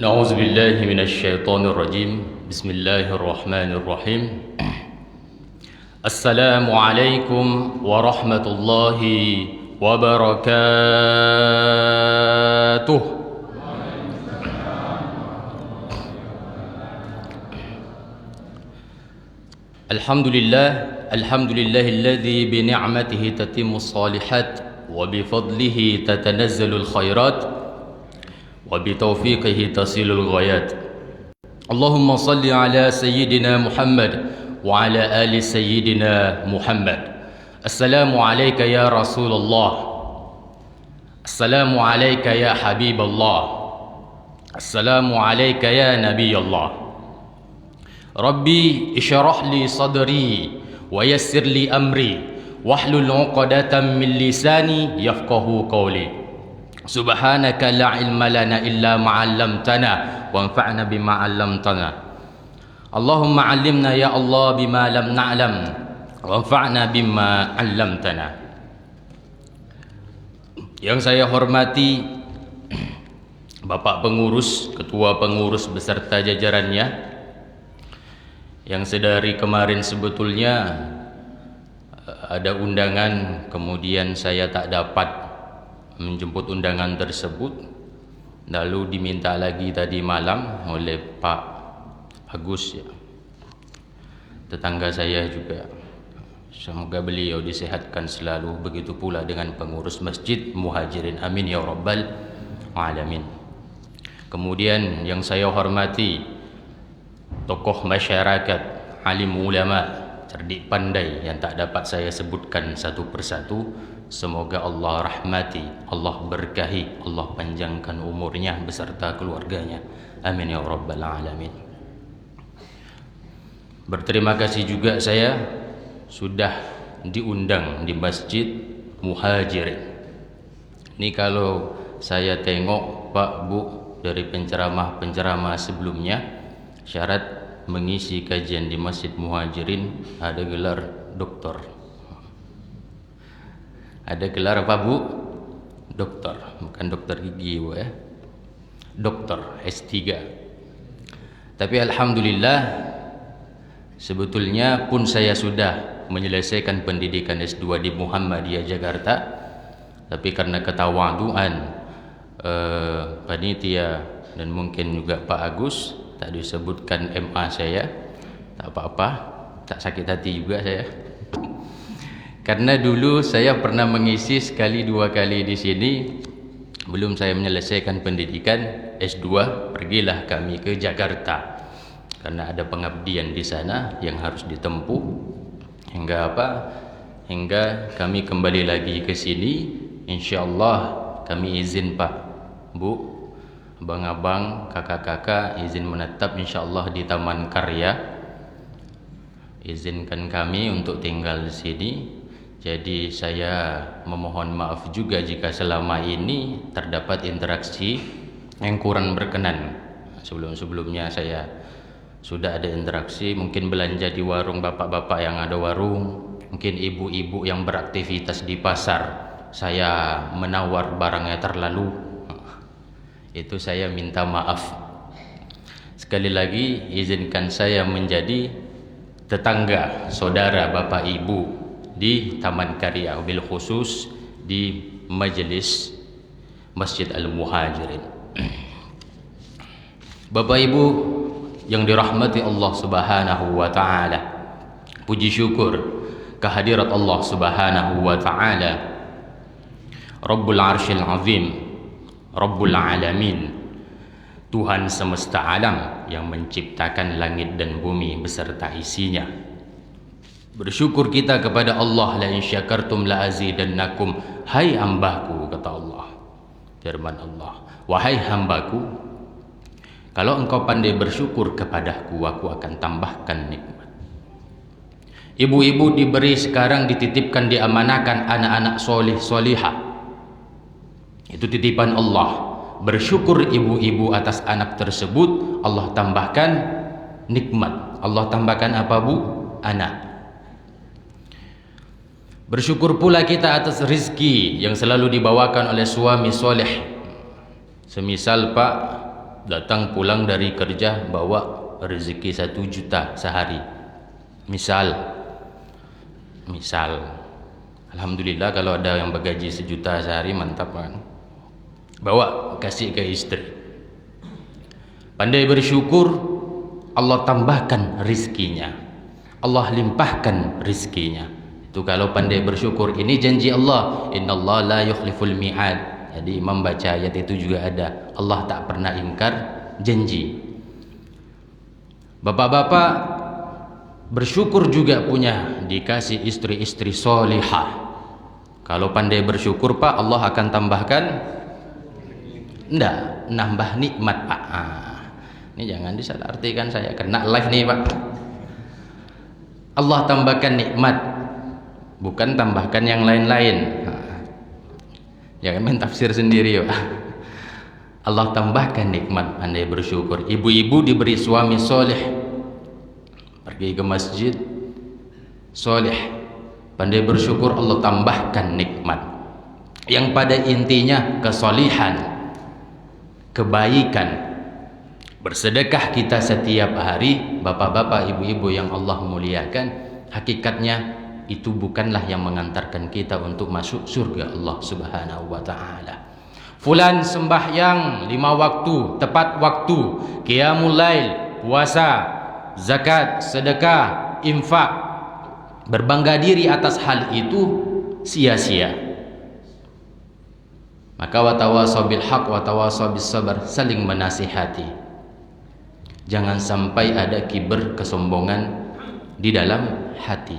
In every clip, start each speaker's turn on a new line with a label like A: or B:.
A: نعوذ بالله من الشيطان الرجيم بسم الله الرحمن الرحيم السلام عليكم ورحمة الله وبركاته الحمد لله الذي بنعمته تتم الصالحات وبفضله تتنزل الخيرات وبتوفيقه تصل الغايات اللهم صل على سيدنا محمد وعلى آل سيدنا محمد السلام عليك يا رسول الله السلام عليك يا حبيب الله السلام عليك يا نبي الله ربي اشرح لي صدري ويسر لي أمري واحلل عقدة من لساني يفقه قولي سبحانك لا علم لنا إلا ما علمتنا وانفعنا بما علمتنا اللهم علمنا يا الله بما لم نعلم وانفعنا بما علمتنا. Yang saya hormati Bapak Pengurus, Ketua Pengurus beserta jajarannya, yang sedari kemarin sebetulnya ada undangan, kemudian saya tak dapat menjemput undangan tersebut, lalu diminta lagi tadi malam oleh Pak Agus, ya, tetangga saya juga. Semoga beliau disehatkan selalu, begitu pula dengan pengurus Masjid Muhajirin, amin ya rabbal alamin. Kemudian yang saya hormati tokoh masyarakat, alim ulama, cerdik pandai yang tak dapat saya sebutkan satu persatu. Semoga Allah rahmati, Allah berkahi, Allah panjangkan umurnya beserta keluarganya, amin ya rabbal alamin. Berterima kasih juga saya sudah diundang di Masjid Muhajirin. Ini kalau saya tengok Pak Bu dari penceramah-penceramah sebelumnya, syarat mengisi kajian di Masjid Muhajirin ada gelar doktor. Ada gelar apa Bu? Doktor, bukan dokter gigi Bu ya. Doktor S3. Tapi alhamdulillah sebetulnya pun saya sudah menyelesaikan pendidikan S2 di Muhammadiyah Jakarta, tapi karena ketawaduan panitia dan mungkin juga Pak Agus tak disebutkan MA saya. Tak apa-apa, tak sakit hati juga saya. Karena dulu saya pernah mengisi sekali dua kali di sini, belum saya menyelesaikan pendidikan S2, pergilah kami ke Jakarta karena ada pengabdian di sana yang harus ditempuh. Hingga apa? Hingga kami kembali lagi ke sini. Insyaallah kami izin Pak, Bu, abang-abang, kakak-kakak izin menetap insyaallah di Taman Karya. Izinkan kami untuk tinggal di sini. Jadi saya memohon maaf juga jika selama ini terdapat interaksi yang kurang berkenan. Sebelum-sebelumnya saya sudah ada interaksi, mungkin belanja di warung bapak-bapak yang ada warung, mungkin ibu-ibu yang beraktivitas di pasar, saya menawar barangnya terlalu. Itu saya minta maaf. Sekali lagi izinkan saya menjadi tetangga, saudara bapak ibu di Taman Karya, bil khusus di Majelis Masjid Al-Muhajirin. Bapak Ibu yang dirahmati Allah Subhanahu wa taala, puji syukur kehadirat Allah Subhanahu wa taala, Rabbul Arsyil Azim, Rabbul Alamin, Tuhan semesta alam yang menciptakan langit dan bumi beserta isinya. Bersyukur kita kepada Allah, la in syakartum la azidannakum. Hai hambaku, kata Allah, firman Allah, wahai hambaku, kalau engkau pandai bersyukur kepadaku, aku akan tambahkan nikmat. Ibu-ibu diberi sekarang, dititipkan, diamanakan anak-anak solih solihah. Itu titipan Allah. Bersyukur ibu-ibu atas anak tersebut, Allah tambahkan nikmat. Allah tambahkan apa Bu? Anak. Bersyukur pula kita atas rizki yang selalu dibawakan oleh suami soleh. Semisal Pak datang pulang dari kerja bawa rezeki 1 juta sehari. Misal, alhamdulillah kalau ada yang bergaji 1 juta sehari mantap kan. Bawa kasih ke istri. Pandai bersyukur, Allah tambahkan rizkinya, Allah limpahkan rizkinya. Itu kalau pandai bersyukur. Ini janji Allah, innallaha la yukhliful mi'ad. Jadi Imam baca ayat itu juga ada, Allah tak pernah ingkar janji. Bapak-bapak bersyukur juga punya dikasih istri-istri solihah. Kalau pandai bersyukur Pak, Allah akan tambahkan, enggak, nambah nikmat Pak. Ini jangan disalah artikan, saya kena live nih Pak. Allah tambahkan nikmat, bukan tambahkan yang lain-lain. Jangan main tafsir sendiri Pak. Allah tambahkan nikmat, pandai bersyukur. Ibu-ibu diberi suami soleh, pergi ke masjid, soleh, pandai bersyukur, Allah tambahkan nikmat. Yang pada intinya kesolihan, kebaikan. Bersedekah kita setiap hari, bapak-bapak, ibu-ibu yang Allah muliakan, hakikatnya itu bukanlah yang mengantarkan kita untuk masuk surga Allah Subhanahu wa taala. Fulan sembahyang 5 waktu, tepat waktu, qiyamul lail, puasa, zakat, sedekah, infak, berbangga diri atas hal itu sia-sia. Maka watawasaw bil haq watawasaw bis sabar, saling menasihati. Jangan sampai ada kiber, kesombongan di dalam hati.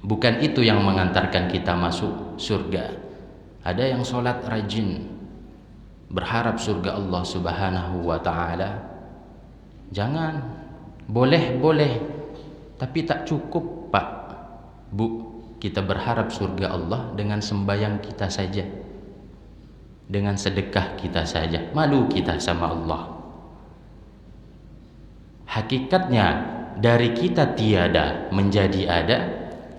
A: Bukan itu yang mengantarkan kita masuk surga. Ada yang sholat rajin, berharap surga Allah Subhanahu wa ta'ala. Jangan, boleh, tapi tak cukup Pak, Bu. Kita berharap surga Allah dengan sembahyang kita saja, dengan sedekah kita saja. Malu kita sama Allah. Hakikatnya dari kita tiada menjadi ada.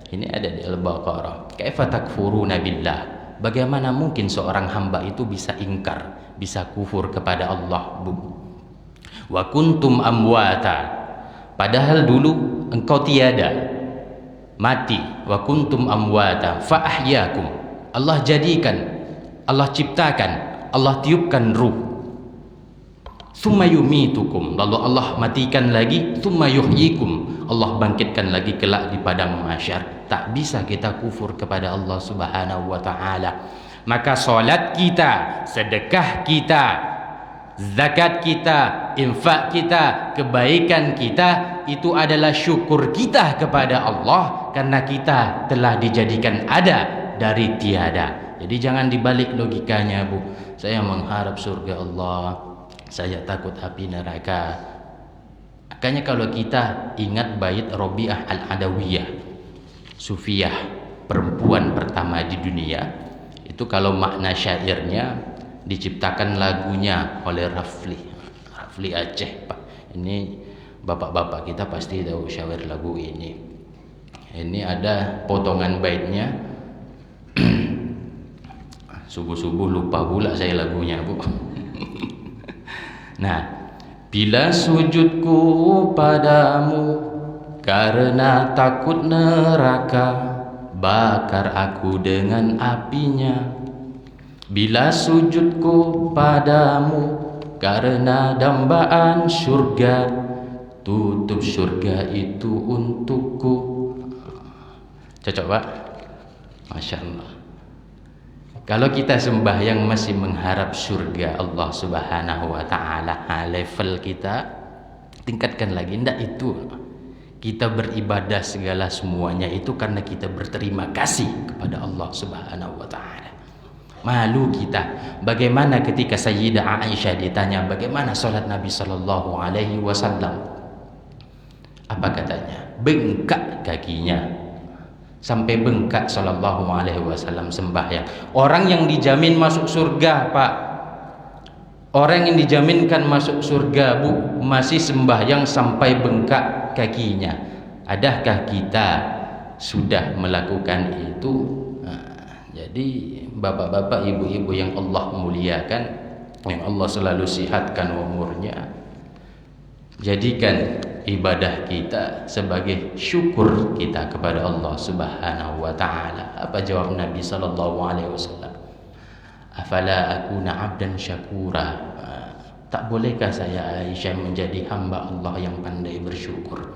A: Ini ada di Al-Baqarah. Kaifa takfuruna billah? Bagaimana mungkin seorang hamba itu bisa ingkar, bisa kufur kepada Allah, Bu? Wa kuntum amwata. Padahal dulu engkau tiada, mati. Wa kuntum amwata fa ahyakum. Allah jadikan, Allah ciptakan, Allah tiupkan ruh. Tsumma yumitukum, lalu Allah matikan lagi. Tsumma yuhyikum, Allah bangkitkan lagi kelak di padang mahsyar. Tak bisa kita kufur kepada Allah Subhanahu wa ta'ala. Maka salat kita, sedekah kita, zakat kita, infak kita, kebaikan kita, itu adalah syukur kita kepada Allah, karena kita telah dijadikan ada dari tiada. Jadi jangan dibalik logikanya, Bu. Saya mengharap surga Allah, saya takut api neraka. Makanya kalau kita ingat bait Rabi'ah Al-Adawiyah, Sufiyah perempuan pertama di dunia, itu kalau makna syairnya diciptakan lagunya oleh Rafli Aceh Pak. Ini bapak-bapak kita pasti tahu syair lagu ini. Ini ada potongan baitnya. Subuh-subuh lupa pula saya lagunya, Bu. Nah, bila sujudku padamu karena takut neraka, bakar aku dengan apinya. Bila sujudku padamu karena dambaan surga, tutup surga itu untukku. Cocok Pak? Masya Allah. Kalau kita sembahyang masih mengharap surga Allah Subhanahu wa ta'ala, level kita tingkatkan lagi. Tidak itu. Kita beribadah segala semuanya itu karena kita berterima kasih kepada Allah Subhanahu wa ta'ala. Malu kita. Bagaimana ketika Sayyidah Aisyah ditanya bagaimana salat Nabi sallallahu alaihi wasallam? Apa katanya? Bengkak kakinya. Sampai bengkak sallallahu alaihi wasallam sembahyang. Orang yang dijamin masuk surga, Pak. Orang yang dijaminkan masuk surga, Bu, masih sembahyang sampai bengkak kakinya. Adakah kita sudah melakukan itu? Nah, jadi bapak-bapak, ibu-ibu yang Allah muliakan, yang Allah selalu sihatkan umurnya, jadikan ibadah kita sebagai syukur kita kepada Allah Subhanahu wa taala. Apa jawab Nabi sallallahu alaihi wasallam? Afala akuna 'abdan syakura? Tak bolehkah saya Aisyah menjadi hamba Allah yang pandai bersyukur?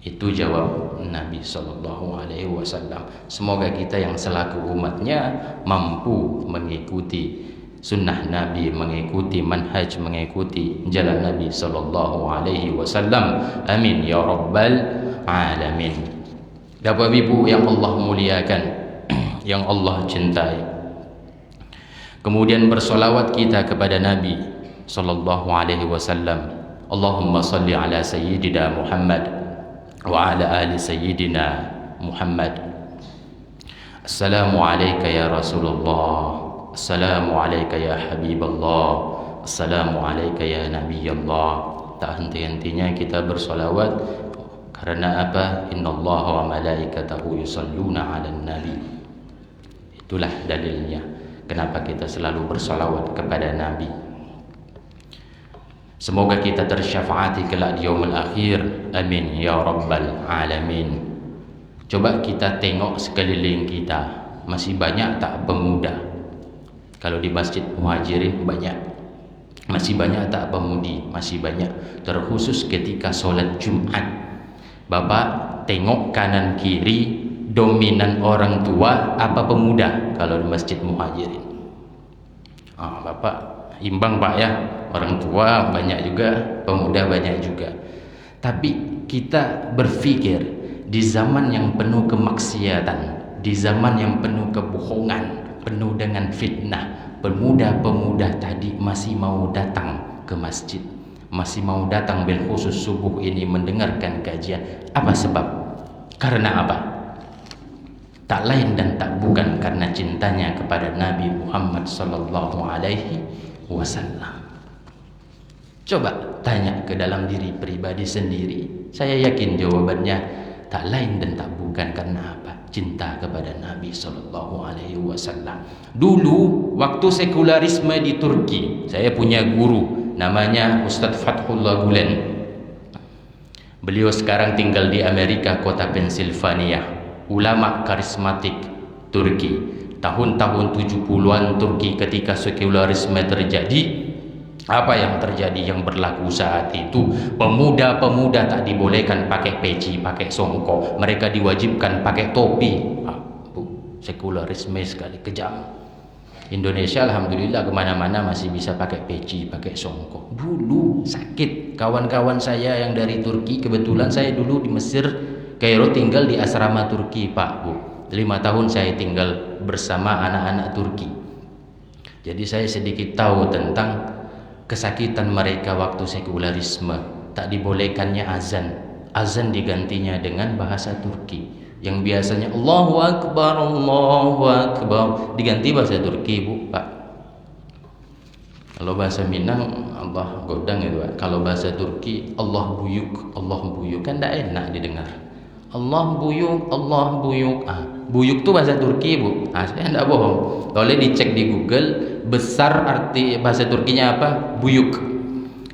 A: Itu jawab Nabi sallallahu alaihi wasallam. Semoga kita yang selaku umatnya mampu mengikuti sunnah Nabi, mengikuti manhaj, mengikuti jalan Nabi sallallahu alaihi wasallam. Amin ya rabbal alamin. Bapak Ibu yang Allah muliakan, yang Allah cintai. Kemudian bersolawat kita kepada Nabi sallallahu alaihi wasallam. Allahumma salli ala sayyidina Muhammad wa ala ali sayyidina Muhammad. Assalamu alayka ya Rasulullah, assalamu alayka ya Habiballah, assalamu alayka ya Nabiyallah. Tak henti-hentinya kita bersolawat. Karena apa? Innallaha wa malaikatahu yusalluna 'alan nabi. Itulah dalilnya kenapa kita selalu bersolawat kepada Nabi. Semoga kita tersyafaati kelak di yaumul akhir. Amin ya rabbal alamin. Coba kita tengok sekeliling kita, masih banyak tak pemuda? Kalau di Masjid Muhajirin banyak. Masih banyak tak pemudi? Masih banyak. Terkhusus ketika solat Jumat, Bapak tengok kanan kiri, dominan orang tua apa pemuda kalau di Masjid Muhajirin? Bapak imbang Pak ya, orang tua banyak juga, pemuda banyak juga. Tapi kita berpikir di zaman yang penuh kemaksiatan, di zaman yang penuh kebohongan, penuh dengan fitnah, pemuda-pemuda tadi masih mau datang ke masjid, masih mau datang bil khusus subuh ini mendengarkan kajian. Apa sebab? Karena apa? Tak lain dan tak bukan karena cintanya kepada Nabi Muhammad sallallahu alaihi wasallam. Coba tanya ke dalam diri pribadi sendiri. Saya yakin jawabannya tak lain dan tak bukan karena apa? Cinta kepada Nabi sallallahu alaihi wasallam. Dulu waktu sekularisme di Turki, saya punya guru namanya Ustadz Fathullah Gulen. Beliau sekarang tinggal di Amerika, kota Pennsylvania. Ulama karismatik Turki. Tahun-tahun 70-an Turki ketika sekularisme terjadi, apa yang terjadi, yang berlaku saat itu? Pemuda-pemuda tak dibolehkan pakai peci, pakai songkok. Mereka diwajibkan pakai topi. Sekularisme sekali, kejam. Indonesia alhamdulillah kemana-mana masih bisa pakai peci, pakai songkok. Dulu sakit. Kawan-kawan saya yang dari Turki, kebetulan saya dulu di Mesir, Kairo, tinggal di asrama Turki Pak Bu. 5 tahun saya tinggal bersama anak-anak Turki. Jadi saya sedikit tahu tentang kesakitan mereka waktu sekularisme. Tak dibolehkannya azan. Azan digantinya dengan bahasa Turki. Yang biasanya Allahu Akbar, Allahu Akbar, diganti bahasa Turki Bu Pak. Kalau bahasa Minang Allah godang itu Pak. Kalau bahasa Turki Allah buyuk kan tidak enak didengar. Allah buyuk, Allah buyuk. Buyuk itu bahasa Turki Bu. Saya tidak bohong. Boleh dicek di Google. Besar arti bahasa Turkinya apa? Buyuk.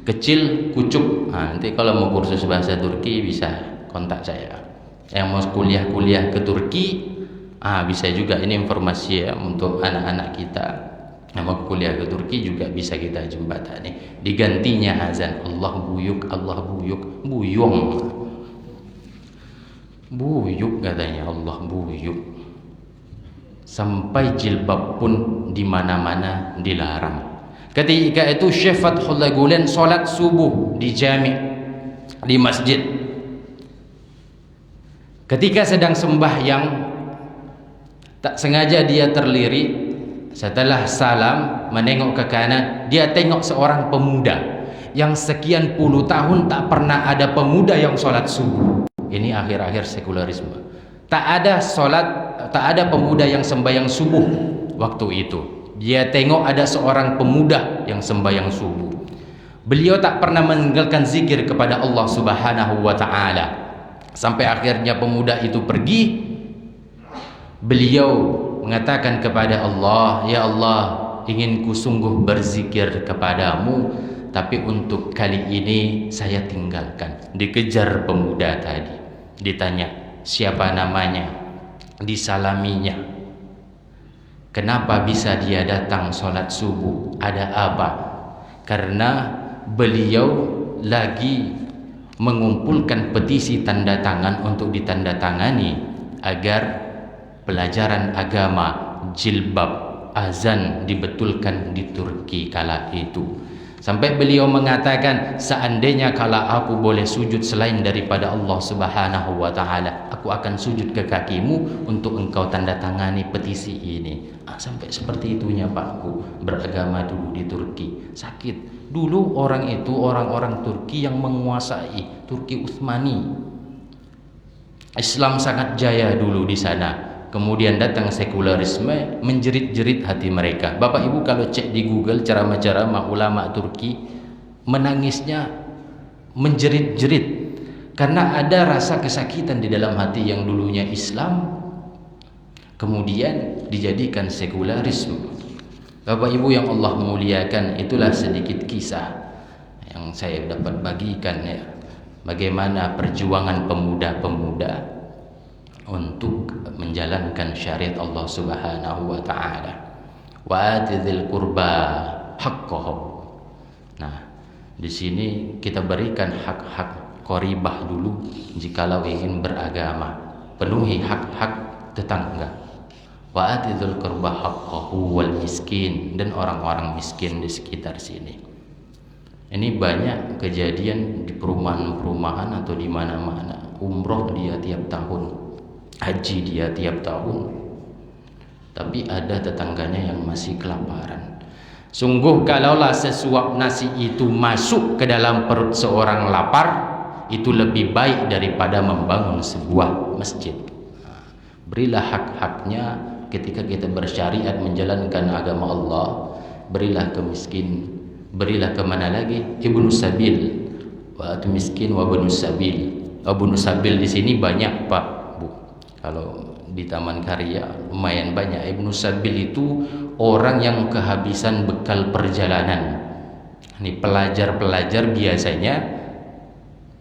A: Kecil kucuk. Nanti kalau mau kursus bahasa Turki bisa kontak saya. Yang mau kuliah ke Turki, bisa juga. Ini informasi ya untuk anak-anak kita. Yang mau kuliah ke Turki juga bisa kita jembatani. Digantinya azan Allah buyuk, Allah buyuk, buyung. Buyuk katanya, Allah buyuk. Sampai jilbab pun di mana-mana dilarang. Ketika itu Syekh Fathullah Gulen salat subuh di jami', di masjid. Ketika sedang sembahyang, tak sengaja dia terlirik. Setelah salam menengok ke kanan, dia tengok seorang pemuda yang sekian puluh tahun tak pernah ada pemuda yang salat subuh. Ini akhir-akhir sekularisme. Tak ada pemuda yang sembahyang subuh waktu itu. Dia tengok ada seorang pemuda yang sembahyang subuh. Beliau tak pernah meninggalkan zikir kepada Allah Subhanahu wa taala. Sampai akhirnya pemuda itu pergi. Beliau mengatakan kepada Allah, "Ya Allah, ingin ku sungguh berzikir kepadamu, tapi untuk kali ini saya tinggalkan. Dikejar pemuda tadi, ditanya siapa namanya, disalaminya, kenapa bisa dia datang sholat subuh, ada apa? Karena beliau lagi mengumpulkan petisi tanda tangan untuk ditandatangani agar pelajaran agama jilbab azan dibetulkan di Turki kala itu. Sampai beliau mengatakan, seandainya kalau aku boleh sujud selain daripada Allah Subhanahu wa taala, aku akan sujud ke kakimu untuk engkau tanda tangani petisi ini. Sampai seperti itunya Pakku beragama dulu di Turki. Sakit. Dulu orang itu orang-orang Turki yang menguasai Turki Utsmani. Islam sangat jaya dulu di sana. Kemudian datang sekularisme, menjerit-jerit hati mereka. Bapak Ibu kalau cek di Google ceramah-ceramah ulama Turki, menangisnya menjerit-jerit karena ada rasa kesakitan di dalam hati yang dulunya Islam kemudian dijadikan sekularisme. Bapak Ibu yang Allah muliakan, itulah sedikit kisah yang saya dapat bagikan ya. Bagaimana perjuangan pemuda-pemuda untuk menjalankan syariat Allah Subhanahu wa taala. Wa atizil qurba haqqahu. Nah, di sini kita berikan hak-hak qoribah dulu jikalau ingin beragama. Penuhi hak-hak tetangga. Wa atizil qurba haqqahu wal miskin, dan orang-orang miskin di sekitar sini. Ini banyak kejadian di perumahan-perumahan atau di mana-mana. Umroh dia tiap tahun, haji dia tiap tahun, tapi ada tetangganya yang masih kelaparan. Sungguh kalaulah sesuap nasi itu masuk ke dalam perut seorang lapar, itu lebih baik daripada membangun sebuah masjid. Berilah hak-haknya ketika kita bersyariat menjalankan agama Allah. Berilah ke miskin, berilah ke mana lagi? Ibnu sabil, wa atu miskin wa ibnu sabil. Ibnu sabil di sini banyak Pak. Kalau di Taman Karya lumayan banyak. Ibnu Sabil itu orang yang kehabisan bekal perjalanan. Ini pelajar-pelajar biasanya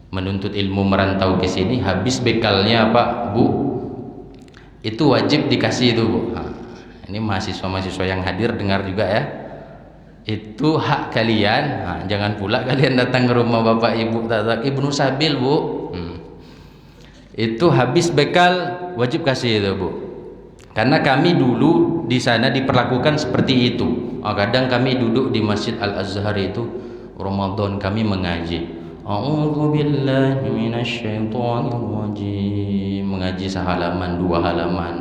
A: menuntut ilmu merantau ke sini, habis bekalnya Pak Bu, itu wajib dikasih itu Bu. Ini mahasiswa-mahasiswa yang hadir dengar juga ya. Itu hak kalian. Jangan pula kalian datang ke rumah Bapak Ibu Ibnu Sabil Bu. Itu habis bekal wajib kasih itu Bu. Karena kami dulu di sana diperlakukan seperti itu. Kadang kami duduk di Masjid Al-Azhar itu Ramadan, kami mengaji. A'udzubillahi minasyaitonirrajim. Mengaji sehalaman, 2 halaman.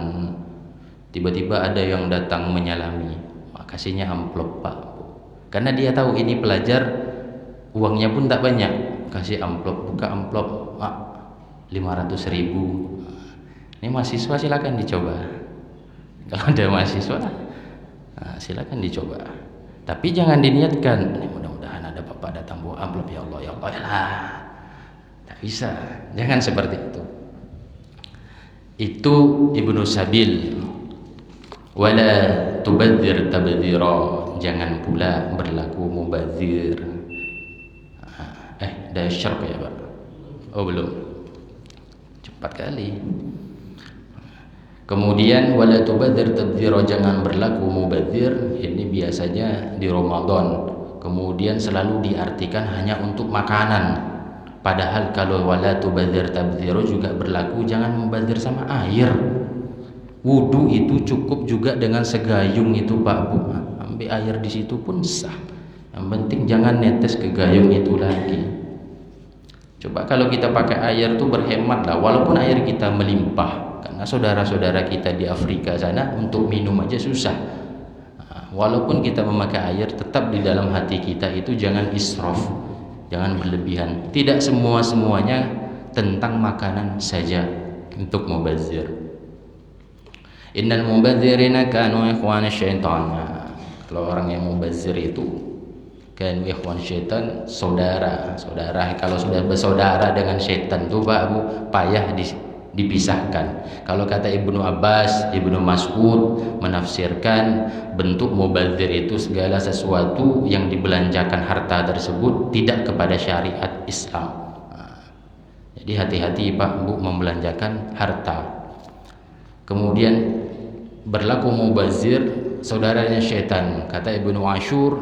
A: Tiba-tiba ada yang datang menyalami. Kasihnya amplop Pak. Karena dia tahu ini pelajar, uangnya pun tak banyak. Kasih amplop, buka amplop. 500.000. Ini mahasiswa silakan dicoba. Kalau ada mahasiswa, silakan dicoba. Tapi jangan diniatkan, mudah-mudahan ada bapak datang bawa amplop, ya Allah ya Allah ya lah. Tak bisa. Jangan seperti itu. Itu Ibnu Sabil. Wala tubadzir tabdzira. Jangan pula berlaku mubadzir. Dah syarq ya Pak? Oh belum. Cepat kali. Kemudian wala tubadzir tabdzira, jangan berlaku mubadzir. Ini biasanya di Ramadan. Kemudian selalu diartikan hanya untuk makanan. Padahal kalau wala tubadzir tabdzira juga berlaku jangan mubadzir sama air. Wudu itu cukup juga dengan segayung itu Pak Bu. Ambil air di situ pun sah. Yang penting jangan netes ke gayung itu lagi. Coba kalau kita pakai air tuh berhemat lah, walaupun air kita melimpah. Karena saudara-saudara kita di Afrika sana untuk minum aja susah. Walaupun kita memakai air, tetap di dalam hati kita itu jangan israf, jangan berlebihan. Tidak semuanya tentang makanan saja untuk mubazir. Innal mubadzirina kanu ikhwana syaitan. Kalau orang yang mubazir itu kan ikhwan syaitan, saudara. Kalau sudah bersaudara dengan syaitan tuh Pak Bu, payah dipisahkan. Kalau kata Ibnu Abbas, Ibnu Mas'ud menafsirkan bentuk mubadzir itu segala sesuatu yang dibelanjakan harta tersebut tidak kepada syariat Islam. Jadi hati-hati Pak Bu membelanjakan harta. Kemudian berlaku mubazir saudaranya syaitan. Kata Ibnu Ashur,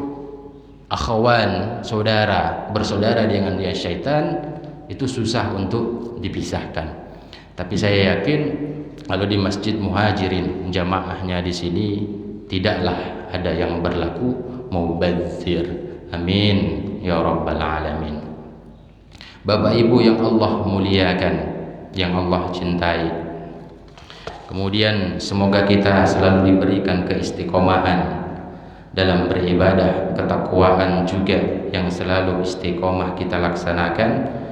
A: akhwan, saudara, bersaudara dengan dia syaitan itu susah untuk dipisahkan. Tapi saya yakin kalau di Masjid Muhajirin jamaahnya di sini tidaklah ada yang berlaku mubazir. Amin ya rabbal alamin. Bapak Ibu yang Allah muliakan, yang Allah cintai. Kemudian semoga kita selalu diberikan keistiqomahan dalam beribadah, ketakwaan juga yang selalu istiqomah kita laksanakan.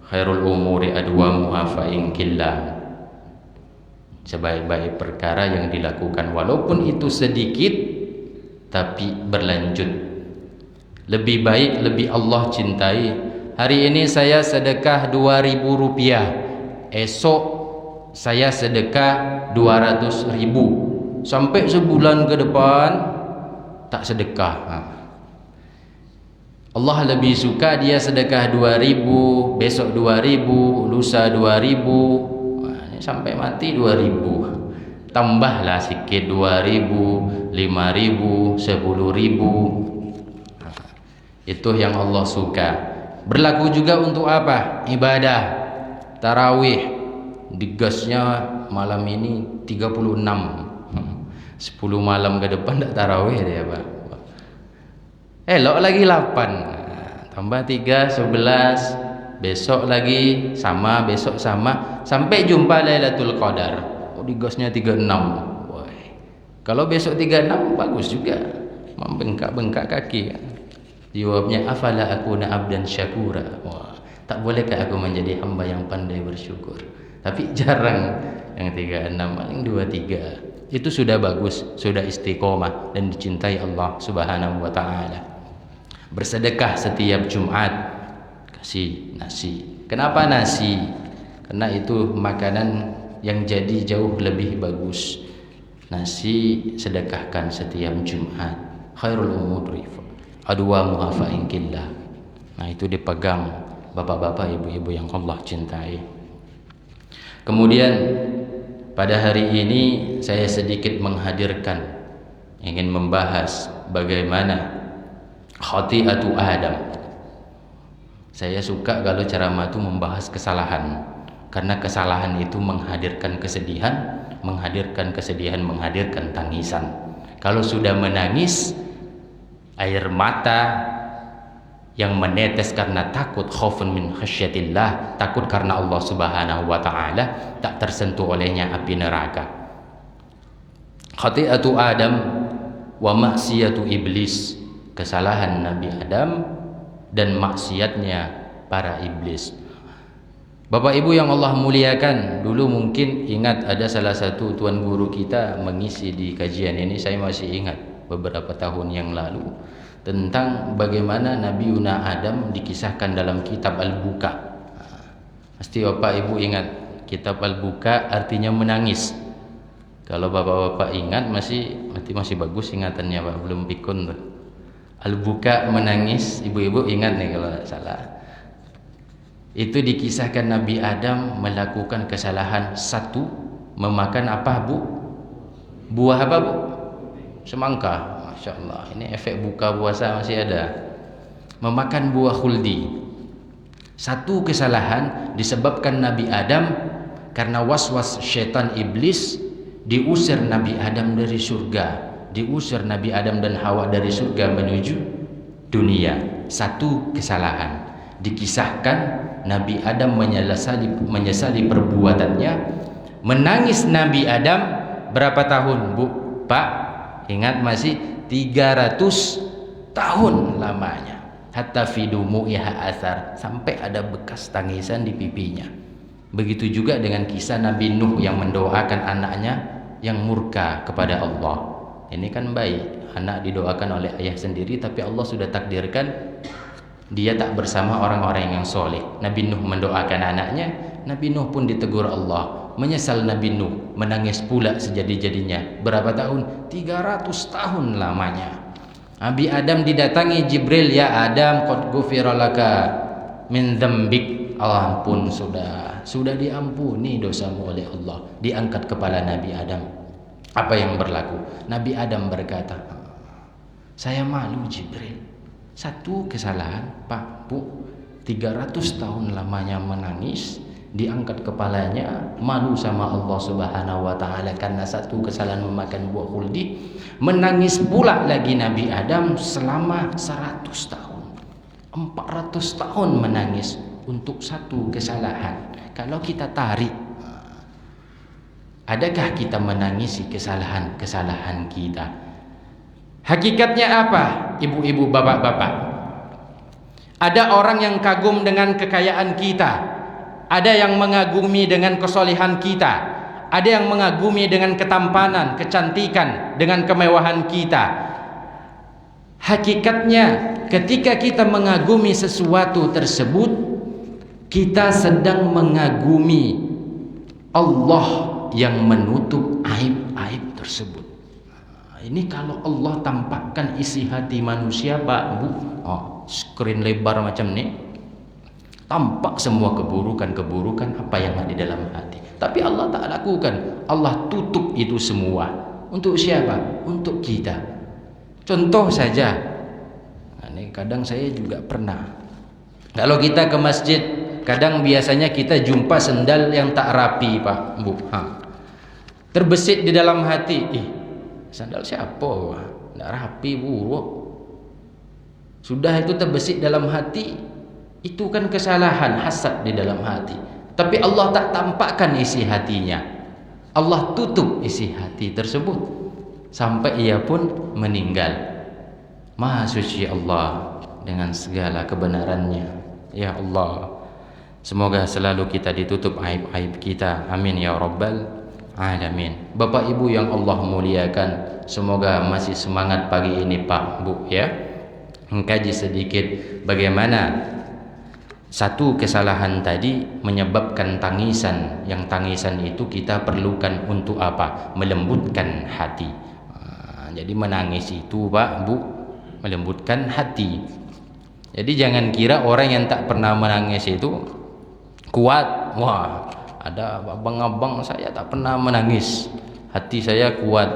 A: Khairul umuri adwamuha fa in qilla. Sebaik-baik perkara yang dilakukan walaupun itu sedikit tapi berlanjut. Lebih baik, lebih Allah cintai. Hari ini saya sedekah 2.000 rupiah, esok saya sedekah 200.000, sampai sebulan ke depan tak sedekah. Allah lebih suka dia sedekah 2.000, besok 2.000, lusa 2.000, sampai mati 2.000. Tambahlah sikit 2.000, 5.000, 10.000. Itu yang Allah suka. Berlaku juga untuk apa? Ibadah tarawih. Digasnya malam ini 36. 10 malam ke depan tak tarawih dia Pak. Elok lagi 8, tambah 3, 11, besok lagi sama, besok sama, sampai jumpa Lailatul Qadar. Oh, digasnya 36. Woy. Kalau besok 36 bagus juga, membengkak-bengkak kaki kan. Jawabnya, afala akuna abdan syakura. Wah, tak bolehkah aku menjadi hamba yang pandai bersyukur? Tapi jarang yang 36, paling 2-3. Itu sudah bagus, sudah istiqomah dan dicintai Allah Subhanahu wa taala. Bersedekah setiap Jumat, kasih nasi. Kenapa nasi? Karena itu makanan yang jadi jauh lebih bagus. Nasi sedekahkan setiap Jumat. Khairul umuri adwamuha fa in qilla. Nah, itu dipegang bapak-bapak, ibu-ibu yang Allah cintai. Kemudian pada hari ini saya sedikit menghadirkan, ingin membahas bagaimana khati'atu Adam. Saya suka kalau ceramah itu membahas kesalahan, karena kesalahan itu menghadirkan kesedihan, menghadirkan tangisan. Kalau sudah menangis, air mata yang menetes karena takut, khaufun min khasyatillah, takut karena Allah Subhanahu wa taala, tak tersentuh olehnya api neraka. Khati'atu Adam wa maksiyatu iblis, kesalahan Nabi Adam dan maksiatnya para iblis. Bapak Ibu yang Allah muliakan, dulu mungkin ingat ada salah satu tuan guru kita mengisi di kajian ini, saya masih ingat beberapa tahun yang lalu, tentang bagaimana Nabi Yuna Adam dikisahkan dalam kitab Al-Buka. Pasti Bapak Ibu ingat kitab Al-Buka artinya menangis. Kalau bapak-bapak ingat masih bagus ingatannya Pak, belum pikun tuh. Al-Buka menangis, ibu-ibu ingat nih kalau tidak salah. Itu dikisahkan Nabi Adam melakukan kesalahan satu, memakan apa Bu? Buah apa Bu? Semangka. Masya Allah, ini efek buka puasa masih ada. Memakan buah khuldi. Satu kesalahan disebabkan Nabi Adam karena waswas syaitan iblis, diusir Nabi Adam dari surga. Diusir Nabi Adam dan Hawa dari surga menuju dunia. Satu kesalahan. Dikisahkan Nabi Adam menyesali perbuatannya. Menangis Nabi Adam berapa tahun Bu? Pak, ingat masih 300 tahun lamanya. Hatta fi dumu'iha athar, sampai ada bekas tangisan di pipinya. Begitu juga dengan kisah Nabi Nuh yang mendoakan anaknya yang murka kepada Allah. Ini kan baik, anak didoakan oleh ayah sendiri, tapi Allah sudah takdirkan dia tak bersama orang-orang yang soleh. Nabi Nuh mendoakan anaknya, Nabi Nuh pun ditegur Allah. Menyesal Nabi Nuh, menangis pula sejadi-jadinya. Berapa tahun? 300 tahun lamanya. Nabi Adam didatangi Jibril, ya Adam, qad ghufira laka min dzambik. Allah pun sudah diampuni dosamu oleh Allah. Diangkat kepala Nabi Adam. Apa yang berlaku? Nabi Adam berkata, saya malu Jibril. Satu kesalahan, Pak, Bu, 300 tahun lamanya menangis, diangkat kepalanya, malu sama Allah Subhanahu wa taala karena satu kesalahan memakan buah khuldi. Menangis pula lagi Nabi Adam selama 100 tahun. 400 tahun menangis untuk satu kesalahan. Kalau kita tarik, adakah kita menangisi kesalahan-kesalahan kita? Hakikatnya apa, ibu-ibu, bapak-bapak? Ada orang yang kagum dengan kekayaan kita, ada yang mengagumi dengan kesolehan kita, ada yang mengagumi dengan ketampanan, kecantikan, dengan kemewahan kita. Hakikatnya ketika kita mengagumi sesuatu tersebut, kita sedang mengagumi Allah yang menutup aib-aib tersebut. Ini kalau Allah tampakkan isi hati manusia, Pak, Bu, screen lebar macam ni, tampak semua keburukan-keburukan apa yang ada di dalam hati. Tapi Allah tak lakukan. Allah tutup itu semua. Untuk siapa? Untuk kita. Contoh saja, ini kadang saya juga pernah, kalau kita ke masjid, kadang biasanya kita jumpa sendal yang tak rapi, Pak, Bu, terbesit di dalam hati, sandal siapa? Tak rapi, buruk. Sudah itu terbesit dalam hati, itu kan kesalahan, hasad di dalam hati. Tapi Allah tak tampakkan isi hatinya. Allah tutup isi hati tersebut sampai ia pun meninggal. Maha suci Allah dengan segala kebenarannya. Ya Allah, semoga selalu kita ditutup aib-aib kita. Amin ya rabbal alamin. Bapak Ibu yang Allah muliakan, semoga masih semangat pagi ini, Pak, Bu, ya, mengkaji sedikit bagaimana satu kesalahan tadi menyebabkan tangisan. Yang tangisan itu kita perlukan untuk apa? Melembutkan hati. Jadi menangis itu, Pak, Bu, melembutkan hati. Jadi jangan kira orang yang tak pernah menangis itu kuat. Wah, ada abang-abang saya tak pernah menangis, hati saya kuat.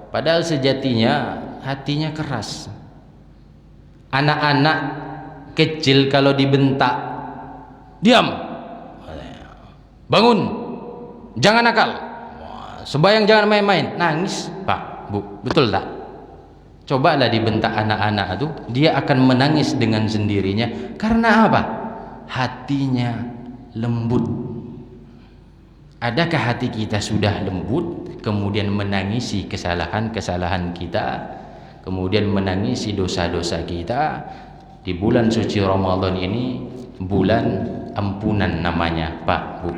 A: Padahal sejatinya hatinya keras. Anak-anak kecil kalau dibentak, diam, bangun, jangan nakal, sembahyang jangan main-main, nangis, Pak, Bu, betul tak? Cobalah dibentak anak-anak itu, dia akan menangis dengan sendirinya. Karena apa? Hatinya lembut. Adakah hati kita sudah lembut, kemudian menangisi kesalahan-kesalahan kita, kemudian menangisi dosa-dosa kita? Di bulan suci Ramadan ini, bulan ampunan namanya, Pak, Bu.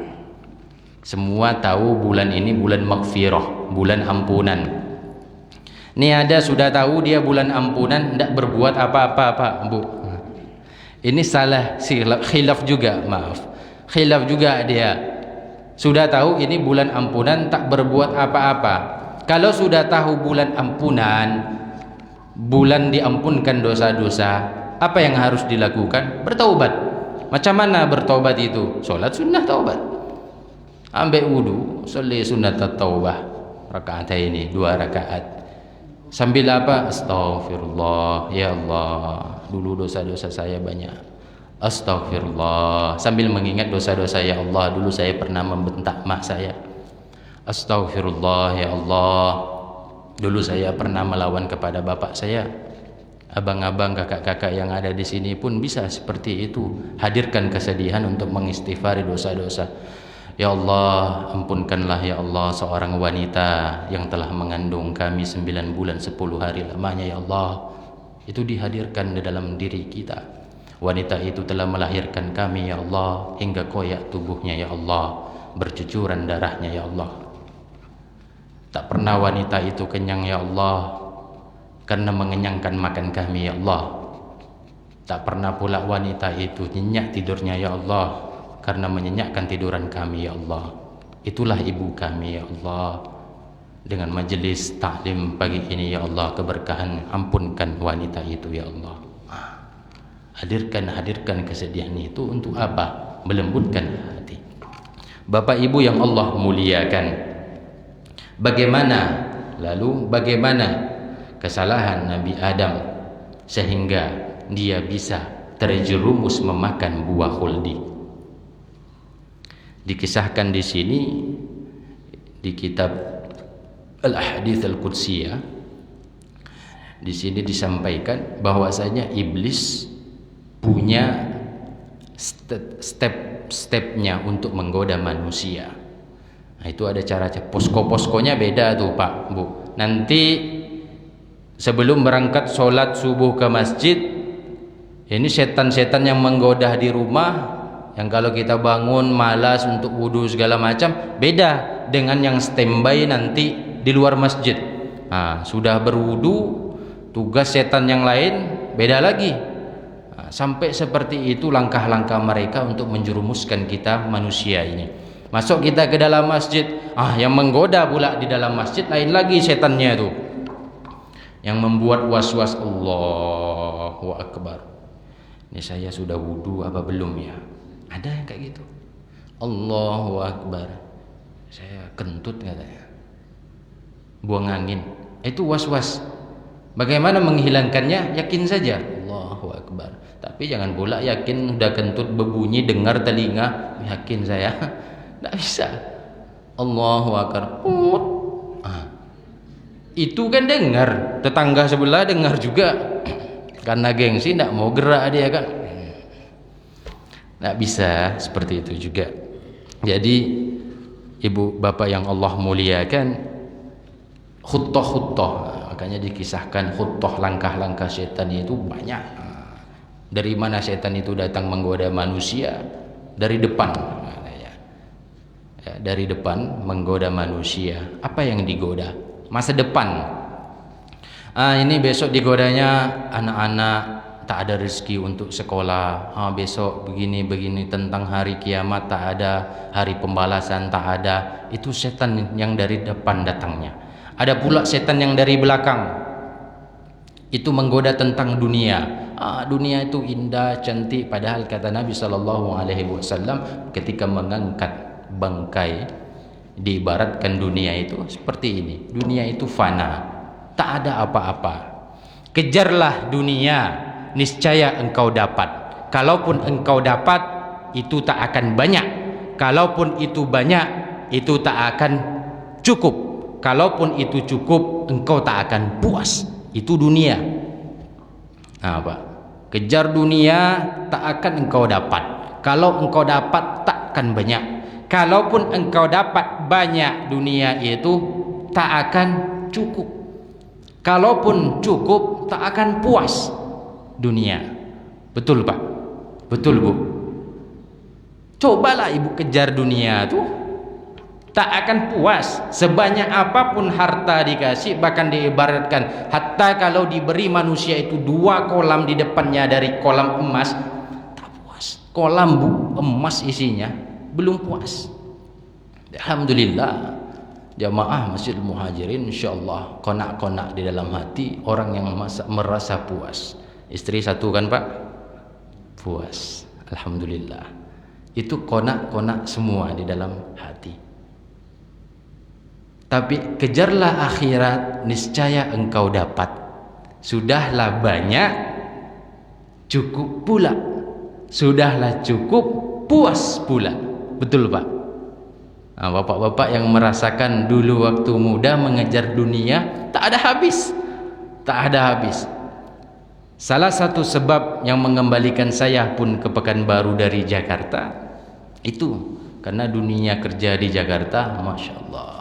A: Semua tahu bulan ini bulan maghfirah, bulan ampunan. Ini ada sudah tahu dia bulan ampunan, tidak berbuat apa-apa, Pak, Bu. Ini salah, khilaf juga, maaf. Khilaf juga dia. Sudah tahu ini bulan ampunan, tak berbuat apa-apa. Kalau sudah tahu bulan ampunan, bulan diampunkan dosa-dosa, apa yang harus dilakukan? Bertaubat. Macam mana bertaubat itu? Solat sunnah taubat. Ambil wudu, sholli sunnat taubah. Rakaat ini 2 rakaat. Sambil apa? Astaghfirullah, ya Allah, dulu dosa-dosa saya banyak. Astaghfirullah, sambil mengingat dosa-dosa, ya Allah, dulu saya pernah membentak mak saya. Astaghfirullah, ya Allah, dulu saya pernah melawan kepada bapak saya. Abang-abang, kakak-kakak yang ada di sini pun bisa seperti itu. Hadirkan kesedihan untuk mengistighfari dosa-dosa. Ya Allah, ampunkanlah ya Allah seorang wanita yang telah mengandung kami 9 bulan 10 hari lamanya, ya Allah. Itu dihadirkan di dalam diri kita. Wanita itu telah melahirkan kami, ya Allah, hingga koyak tubuhnya, ya Allah, bercucuran darahnya, ya Allah. Tak pernah wanita itu kenyang, ya Allah, karena mengenyangkan makan kami, ya Allah. Tak pernah pula wanita itu nyenyak tidurnya, ya Allah, karena menyenyakkan tiduran kami ya Allah. Itulah ibu kami ya Allah. Dengan majelis taklim pagi ini ya Allah, keberkahan, ampunkan wanita itu ya Allah. Hadirkan kesedihan itu untuk apa? Melembutkan hati. Bapak Ibu yang Allah muliakan, bagaimana kesalahan Nabi Adam sehingga dia bisa terjerumus memakan buah khuldi? Dikisahkan di sini di kitab Al-Ahadits Al-Qudsiyah. Di sini disampaikan bahwasanya iblis punya step-stepnya untuk menggoda manusia. Nah, itu ada cara posko-poskonya beda tuh Pak Bu. Nanti sebelum berangkat sholat subuh ke masjid, ini setan-setan yang menggoda di rumah, yang kalau kita bangun malas untuk wudhu segala macam, beda dengan yang standby nanti di luar masjid. Nah, sudah berwudhu, tugas setan yang lain beda lagi. Sampai seperti itu langkah-langkah mereka untuk menjerumuskan kita manusia ini. Masuk kita ke dalam masjid, yang menggoda pula di dalam masjid lain lagi setannya itu, yang membuat was-was. Allahu Akbar, ini saya sudah wudhu apa belum ya? Ada yang kayak gitu. Allahu Akbar, saya kentut katanya, buang angin. Itu was-was. Bagaimana menghilangkannya? Yakin saja, Allahu Akbar. Tapi jangan pula yakin udah kentut berbunyi dengar telinga, yakin saya. Tidak bisa. Allahu Akbar. Itu kan dengar, tetangga sebelah dengar juga. Karena gengsi tidak mau gerak dia kan. Tidak bisa seperti itu juga. Jadi ibu bapak yang Allah muliakan, khuttoh, makanya dikisahkan khuttoh, langkah-langkah setan itu banyak. Dari mana setan itu datang menggoda manusia? Dari depan. Ya, dari depan menggoda manusia. Apa yang digoda? Masa depan. Ini besok digodanya anak-anak tak ada rezeki untuk sekolah. Besok begini tentang hari kiamat tak ada, hari pembalasan tak ada. Itu setan yang dari depan datangnya. Ada pula setan yang dari belakang. Itu menggoda tentang dunia. Dunia itu indah, cantik, padahal kata Nabi SAW ketika mengangkat bangkai, diibaratkan dunia itu seperti ini. Dunia itu fana, tak ada apa-apa. Kejarlah dunia, niscaya engkau dapat. Kalaupun engkau dapat, itu tak akan banyak. Kalaupun itu banyak, itu tak akan cukup. Kalaupun itu cukup, engkau tak akan puas. Itu dunia. Pak, kejar dunia, tak akan engkau dapat. Kalau engkau dapat, tak akan banyak. Kalaupun engkau dapat banyak, dunia itu tak akan cukup. Kalaupun cukup, tak akan puas dunia. Betul Pak? Betul Bu? Cobalah ibu kejar dunia tuh, tak akan puas. Sebanyak apapun harta dikasih, bahkan diibaratkan hatta kalau diberi manusia itu 2 kolam di depannya dari kolam emas, tak puas. Kolam emas isinya belum puas. Alhamdulillah jamaah Masjidil Muhajirin insyaallah konak-konak di dalam hati orang yang merasa puas. Istri 1 kan Pak? Puas. Alhamdulillah. Itu konak-konak semua di dalam hati. Tapi kejarlah akhirat, niscaya engkau dapat. Sudahlah banyak, cukup pula. Sudahlah cukup, puas pula. Betul Pak? Bapak-bapak yang merasakan dulu waktu muda mengejar dunia, tak ada habis. Tak ada habis. Salah satu sebab yang mengembalikan saya pun ke Pekanbaru dari Jakarta, itu karena dunia kerja di Jakarta, Masya Allah.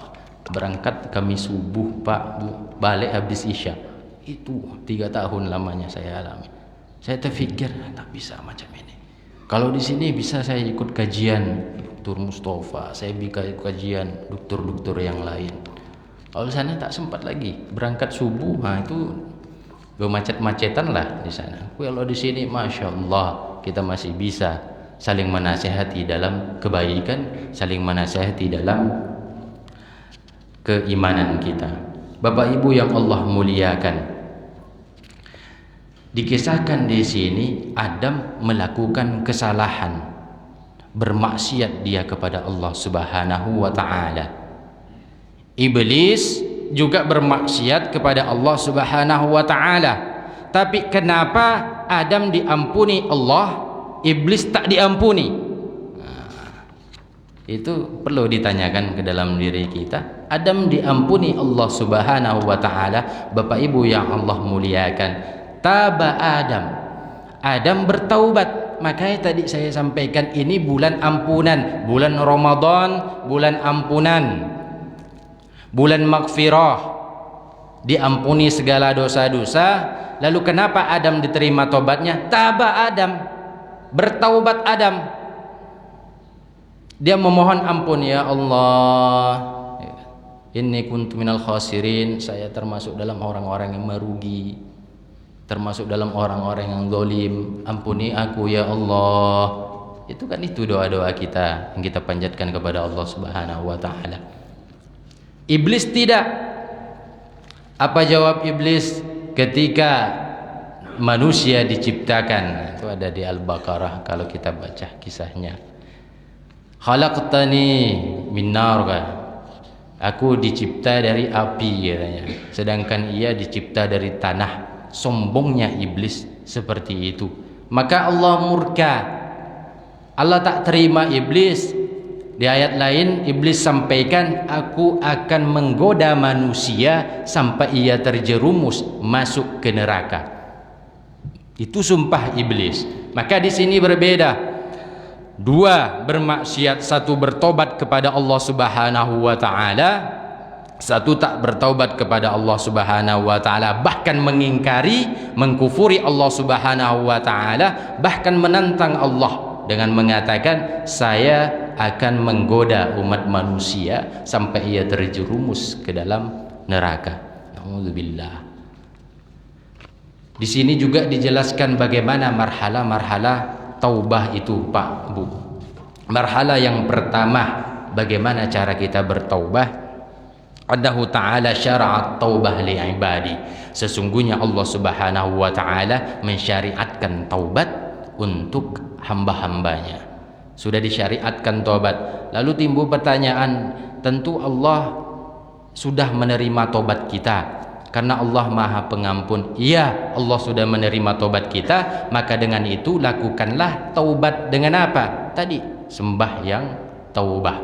A: Berangkat kami subuh Pak Bu, balik habis isya. Itu 3 tahun lamanya saya alami. Saya terfikir tak bisa macam ini. Kalau di sini bisa saya ikut kajian Dr. Mustafa, saya bisa ikut kajian dokter-dokter yang lain. Kalau di sana tak sempat lagi. Berangkat subuh, itu bermacet-macetan lah di sana. Kalau di sini Masya Allah kita masih bisa saling menasihati dalam kebaikan, saling menasihati dalam keimanan kita. Bapak Ibu yang Allah muliakan, dikisahkan di sini Adam melakukan kesalahan, bermaksiat dia kepada Allah Subhanahu wa taala. Iblis juga bermaksiat kepada Allah Subhanahu wa taala. Tapi kenapa Adam diampuni Allah, iblis tak diampuni? Itu perlu ditanyakan ke dalam diri kita. Adam diampuni Allah Subhanahu wa taala. Bapak Ibu yang Allah muliakan, taba Adam. Adam bertaubat. Makanya tadi saya sampaikan ini bulan ampunan, bulan Ramadan, bulan ampunan, bulan maghfirah, diampuni segala dosa-dosa. Lalu kenapa Adam diterima tobatnya? Taba Adam, bertaubat Adam. Dia memohon ampun, ya Allah, inni kuntu minal khasirin, saya termasuk dalam orang-orang yang merugi, termasuk dalam orang-orang yang zalim, ampuni aku ya Allah. Itu kan itu doa-doa kita yang kita panjatkan kepada Allah Subhanahu wa taala. Iblis tidak. Apa jawab iblis ketika manusia diciptakan? Itu ada di Al-Baqarah kalau kita baca kisahnya. Khalaqtani min nar, aku dicipta dari api katanya, sedangkan ia dicipta dari tanah. Sombongnya iblis seperti itu. Maka Allah murka, Allah tak terima iblis. Di ayat lain iblis sampaikan, aku akan menggoda manusia sampai ia terjerumus masuk ke neraka. Itu sumpah iblis. Maka di sini berbeda. Dua bermaksiat, satu bertobat kepada Allah Subhanahu wa taala, satu tak bertaubat kepada Allah Subhanahu wa taala, bahkan mengingkari, mengkufuri Allah Subhanahu wa taala, bahkan menantang Allah dengan mengatakan, saya akan menggoda umat manusia sampai ia terjerumus ke dalam neraka. Nauzubillah. Di sini juga dijelaskan bagaimana marhalah-marhalah taubah itu, Pak Bu. Marhalah yang pertama, bagaimana cara kita bertaubah? Allah Ta'ala syara'at taubah li'ibadi. Sesungguhnya Allah Subhanahu wa Ta'ala mensyariatkan taubat untuk hamba-hambanya. Sudah disyariatkan taubat. Lalu timbul pertanyaan, tentu Allah sudah menerima taubat kita karena Allah Maha Pengampun. Iya, Allah sudah menerima taubat kita, maka dengan itu lakukanlah taubat dengan apa? Tadi sembahyang taubah.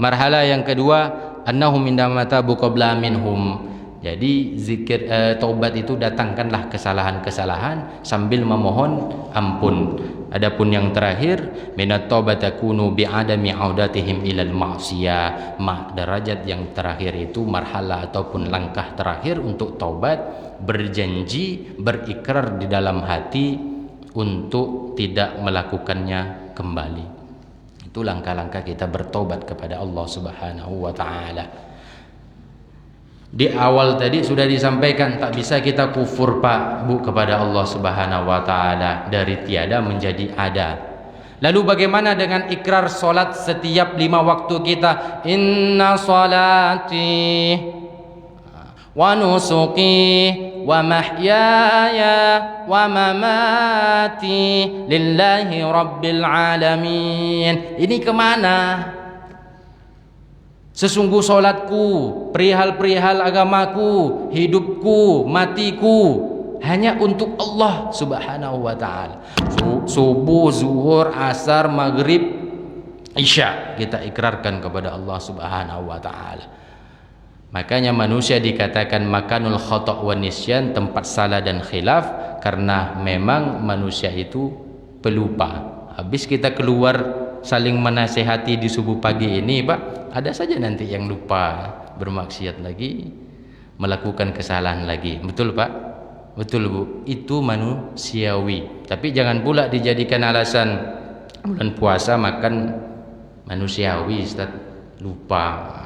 A: Marhalah yang kedua, annahum indama tabu qabla minhum. Jadi zikir taubat itu datangkanlah kesalahan-kesalahan sambil memohon ampun. Adapun yang terakhir, minat taubat takunu bi'adami audatihim ilal ma'siyah. Derajat yang terakhir itu marhalah ataupun langkah terakhir untuk taubat, berjanji, berikrar di dalam hati untuk tidak melakukannya kembali. Itu langkah-langkah kita bertobat kepada Allah Subhanahu wa taala. Di awal tadi sudah disampaikan, tak bisa kita kufur Pak Bu kepada Allah Subhanahu wa taala, dari tiada menjadi ada. Lalu bagaimana dengan ikrar solat setiap 5 waktu kita? Inna salati wa nusuki wa mahyaya wa mamati lillahi rabbil alamin. Ini kemana? Sesungguh solatku, perihal-perihal agamaku, hidupku, matiku hanya untuk Allah Subhanahu wa taala. Subuh, zuhur, asar, maghrib, isya kita ikrarkan kepada Allah Subhanahu wa taala. Makanya manusia dikatakan makanul khata' wa nisyan, tempat salah dan khilaf, karena memang manusia itu pelupa. Habis kita keluar saling menasehati di subuh pagi ini, Pak, ada saja nanti yang lupa, bermaksiat lagi, melakukan kesalahan lagi. Betul Pak? Betul Bu, itu manusiawi. Tapi jangan pula dijadikan alasan bulan puasa makan manusiawi, Ustaz. Lupa.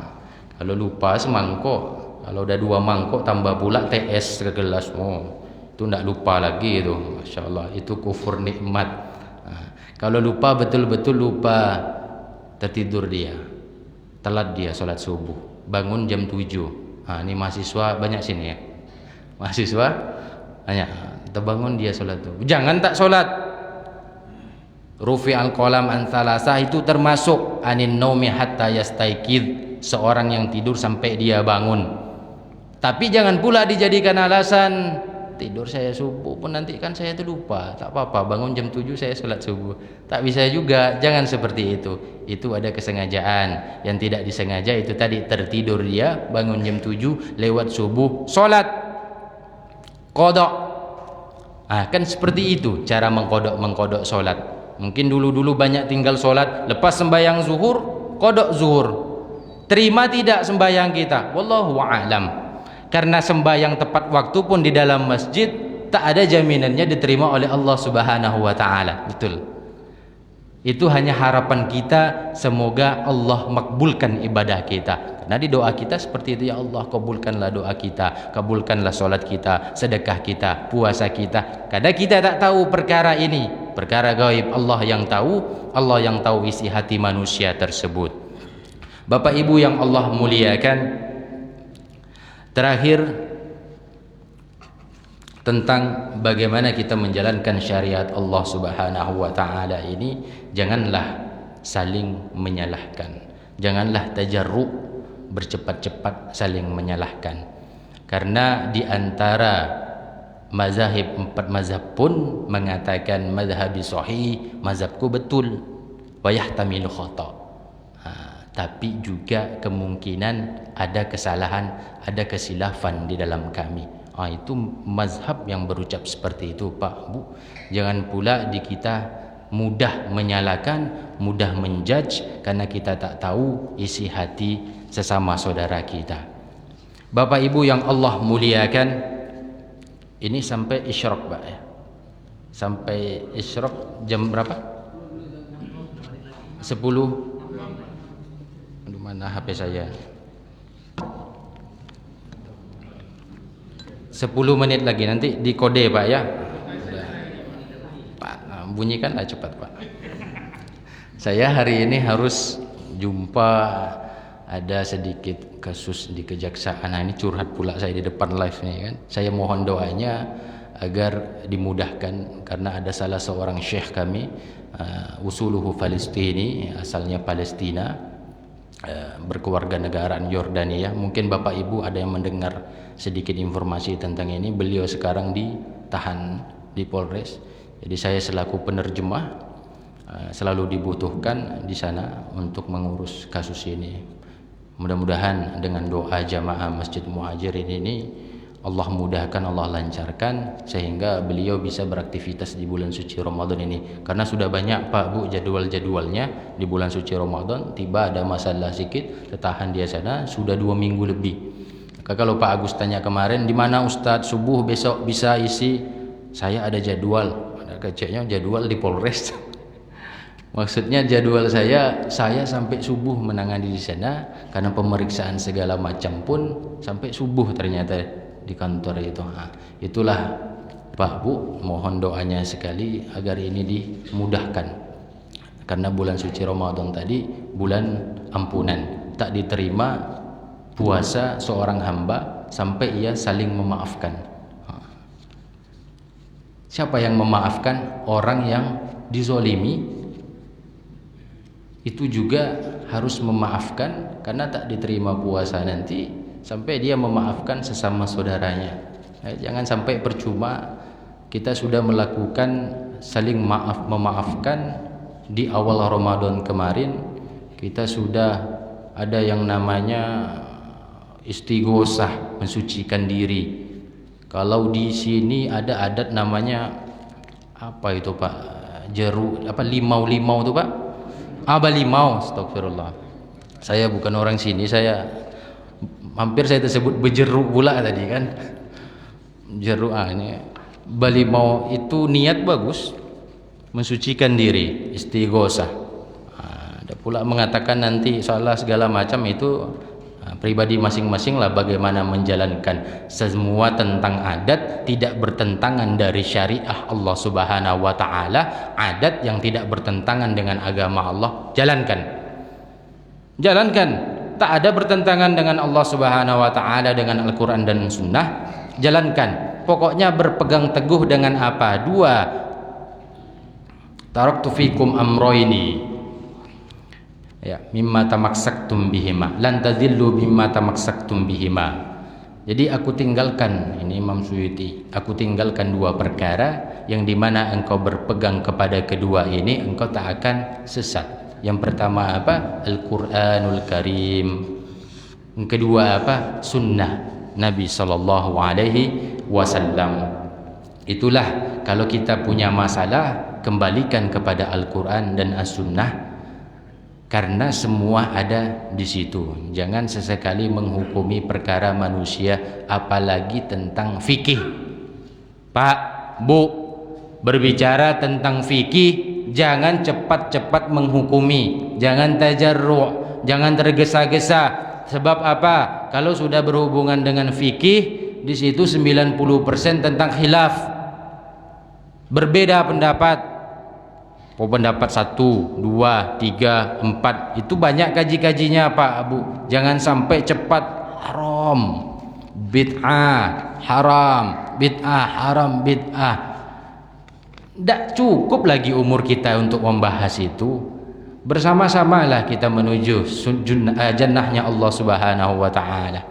A: Kalau lupa semangkok, kalau udah 2 mangkok tambah pula TS segelas, itu enggak lupa lagi itu. Masya Allah, itu kufur nikmat. Kalau lupa, betul-betul lupa, tertidur dia, telat dia sholat subuh, bangun jam 7. Ini mahasiswa banyak sini ya, mahasiswa banyak, terbangun dia sholat subuh, jangan tak sholat. Rufi al-qalam an thalasah, itu termasuk anin naumi hatta yastaikid, seorang yang tidur sampai dia bangun. Tapi jangan pula dijadikan alasan, tidur saya subuh pun nanti kan saya itu lupa, tak apa-apa bangun jam 7 saya sholat subuh. Tak bisa juga, jangan seperti itu. Itu ada kesengajaan. Yang tidak disengaja itu tadi, tertidur dia, bangun jam 7 lewat subuh, sholat qada. Kan seperti itu cara mengkodok sholat. Mungkin dulu banyak tinggal sholat, lepas sembahyang zuhur, kodok zuhur. Terima tidak sembahyang kita? Wallahu a'lam. Karena sembahyang tepat waktu pun di dalam masjid, tak ada jaminannya diterima oleh Allah Subhanahu wa ta'ala. Betul. Itu hanya harapan kita, semoga Allah makbulkan ibadah kita. Karena di doa kita seperti itu, ya Allah kabulkanlah doa kita, kabulkanlah sholat kita, sedekah kita, puasa kita. Kadang kita tak tahu perkara ini, perkara gaib, Allah yang tahu. Allah yang tahu isi hati manusia tersebut. Bapak Ibu yang Allah muliakan, terakhir tentang bagaimana kita menjalankan syariat Allah Subhanahu wa ta'ala ini, janganlah saling menyalahkan, janganlah tajarru, bercepat-cepat saling menyalahkan. Karena di antara mazhab, 4 mazhab pun mengatakan mazhabi sahih, mazhabku betul, wa yahtamilu khata'. Tapi juga kemungkinan ada kesalahan, ada kesilafan di dalam kami. Itu mazhab yang berucap seperti itu, Pak Bu. Jangan pula di kita mudah menyalahkan, mudah menjudge, karena kita tak tahu isi hati sesama saudara kita. Bapak Ibu yang Allah muliakan, ini sampai isyraq Pak ya. Sampai isyraq jam berapa? 10. Aduh, mana HP saya? 10 menit lagi, nanti di kode Pak ya. Pak, bunyikanlah cepat Pak. Saya hari ini harus jumpa, ada sedikit kasus di kejaksaan. Ini curhat pula saya di depan live nih kan. Saya mohon doanya agar dimudahkan, karena ada salah seorang syekh kami, usuluhu Palestini, asalnya Palestina, berkeluarga negaraan Yordania. Mungkin Bapak Ibu ada yang mendengar sedikit informasi tentang ini. Beliau sekarang ditahan di Polres. Jadi saya selaku penerjemah selalu dibutuhkan di sana untuk mengurus kasus ini. Mudah-mudahan dengan doa jamaah Masjid Muhajirin ini Allah mudahkan, Allah lancarkan, sehingga beliau bisa beraktivitas di bulan suci Ramadan ini. Karena sudah banyak Pak Bu jadwal-jadwalnya di bulan suci Ramadan, tiba ada masalah sedikit, tertahan dia sana sudah 2 minggu lebih. Maka kalau Pak Agus tanya kemarin, di mana Ustadz subuh besok bisa isi, saya ada jadwal, ada keceknya jadwal di Polres. Maksudnya jadwal saya sampai subuh menangani di sana, karena pemeriksaan segala macam pun sampai subuh ternyata di kantor itu. Itulah Pak Bu, mohon doanya sekali agar ini dimudahkan. Karena bulan suci Ramadan tadi bulan ampunan, tak diterima puasa seorang hamba sampai ia saling memaafkan. Siapa yang memaafkan? Orang yang dizolimi itu juga harus memaafkan, karena tak diterima puasa nanti sampai dia memaafkan sesama saudaranya. Jangan sampai percuma kita sudah melakukan saling memaafkan di awal Ramadan kemarin. Kita sudah ada yang namanya istighosah, mensucikan diri. Kalau di sini ada adat namanya apa itu Pak? Limau-limau itu Pak? Balimau, astagfirullah. Saya bukan orang sini, saya hampir saya tersebut bejeruk pula tadi kan. Jeruk ini balimau itu niat bagus, mensucikan diri, istighosah. Ada pula mengatakan nanti salah segala macam itu Pribadi masing-masing lah bagaimana menjalankan. Semua tentang adat tidak bertentangan dari syariah Allah Subhanahu wa taala. Adat yang tidak bertentangan dengan agama Allah, jalankan. Jalankan. Tak ada bertentangan dengan Allah Subhanahu wa taala, dengan Al-Qur'an dan Sunnah, jalankan. Pokoknya berpegang teguh dengan apa? Dua. Taraktu fikum amroini, ya, mimma tamaksaktum bihima lan tadillu mimma tamaksaktum bihima. Jadi aku tinggalkan, ini Imam Suyuti, aku tinggalkan dua perkara yang dimana engkau berpegang kepada kedua ini engkau tak akan sesat. Yang pertama apa? Al-Quranul Karim. Yang kedua apa? Sunnah Nabi Sallallahu Alaihi Wasallam. Itulah kalau kita punya masalah, kembalikan kepada Al-Quran dan As-Sunnah, karena semua ada di situ. Jangan sesekali menghukumi perkara manusia, apalagi tentang fikih. Pak, Bu, berbicara tentang fikih, jangan cepat-cepat menghukumi, jangan tajarru', jangan tergesa-gesa. Sebab apa? Kalau sudah berhubungan dengan fikih, di situ 90% tentang khilaf, berbeda pendapat. Pendapat 1, 2, 3, 4 itu banyak kaji-kajinya Pak Abu. Jangan sampai cepat haram, bid'ah, haram, bid'ah, haram, bid'ah. Tidak cukup lagi umur kita untuk membahas itu. Bersama-samalah kita menuju jannahnya Allah Subhanahu wa taala.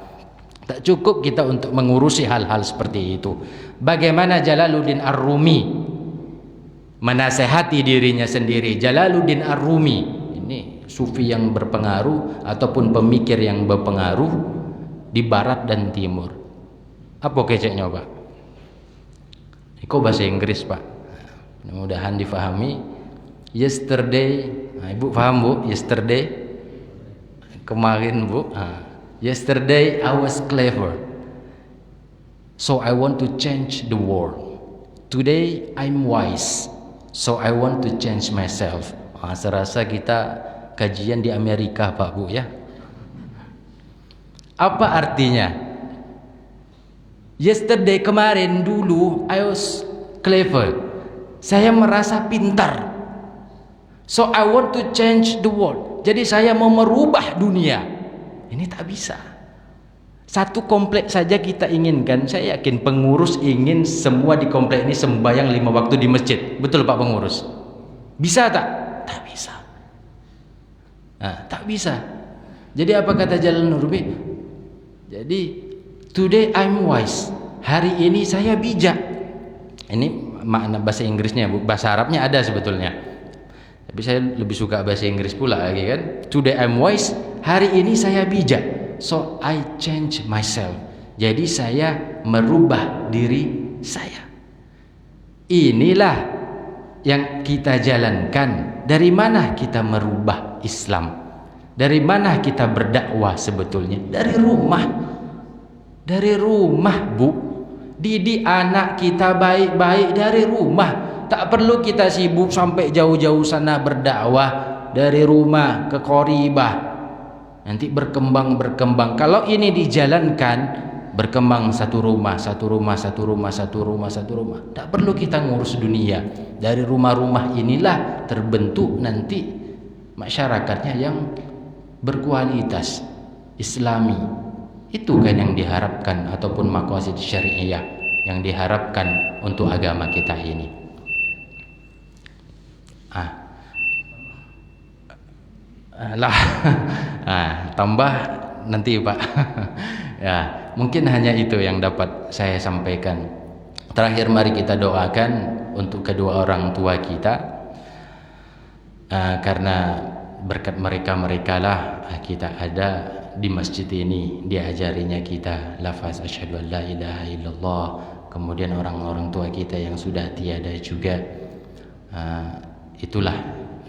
A: Tak cukup kita untuk mengurusi hal-hal seperti itu. Bagaimana Jalaluddin Ar-Rumi menasehati dirinya sendiri. Jalaluddin Ar-Rumi ini sufi yang berpengaruh ataupun pemikir yang berpengaruh di barat dan timur. Apa keceknya Pak? Itu bahasa Inggris Pak, mudah-mudahan difahami. Yesterday, Ibu paham Bu? Yesterday, kemarin Bu, yesterday I was clever, so I want to change the world. Today I'm wise, so I want to change myself. Serasa kita kajian di Amerika Pak Bu ya. Apa artinya? Yesterday, kemarin, dulu I was clever, saya merasa pintar, so I want to change the world. Jadi saya mau merubah dunia. Ini tak bisa. Satu komplek saja kita inginkan. Saya yakin pengurus ingin semua di komplek ini sembahyang 5 waktu di masjid. Betul Pak pengurus? Bisa tak? Tak bisa. Tak bisa. Jadi apa kata Jalaluddin Rumi? Jadi today I'm wise. Hari ini saya bijak. Ini makna bahasa Inggrisnya, bahasa Arabnya ada sebetulnya. Tapi saya lebih suka bahasa Inggris pula lagi kan. Today I'm wise. Hari ini saya bijak. So I change myself. Jadi saya merubah diri saya. Inilah yang kita jalankan. Dari mana kita merubah Islam? Dari mana kita berdakwah sebetulnya? Dari rumah. Dari rumah Bu. Didik anak kita baik-baik dari rumah. Tak perlu kita sibuk sampai jauh-jauh sana berdakwah. Dari rumah ke Qoribah. Nanti berkembang. Kalau ini dijalankan, berkembang satu rumah. Tak perlu kita ngurus dunia. Dari rumah-rumah inilah terbentuk nanti masyarakatnya yang berkualitas Islami. Itu kan yang diharapkan, ataupun maqasid syariah yang diharapkan untuk agama kita ini. Tambah nanti Pak. Ya, mungkin hanya itu yang dapat saya sampaikan. Terakhir mari kita doakan untuk kedua orang tua kita, karena berkat mereka lah kita ada di masjid ini. Diajarinya kita lafaz asyhadu an la ilaha illallah. Kemudian orang-orang tua kita yang sudah tiada juga, itulah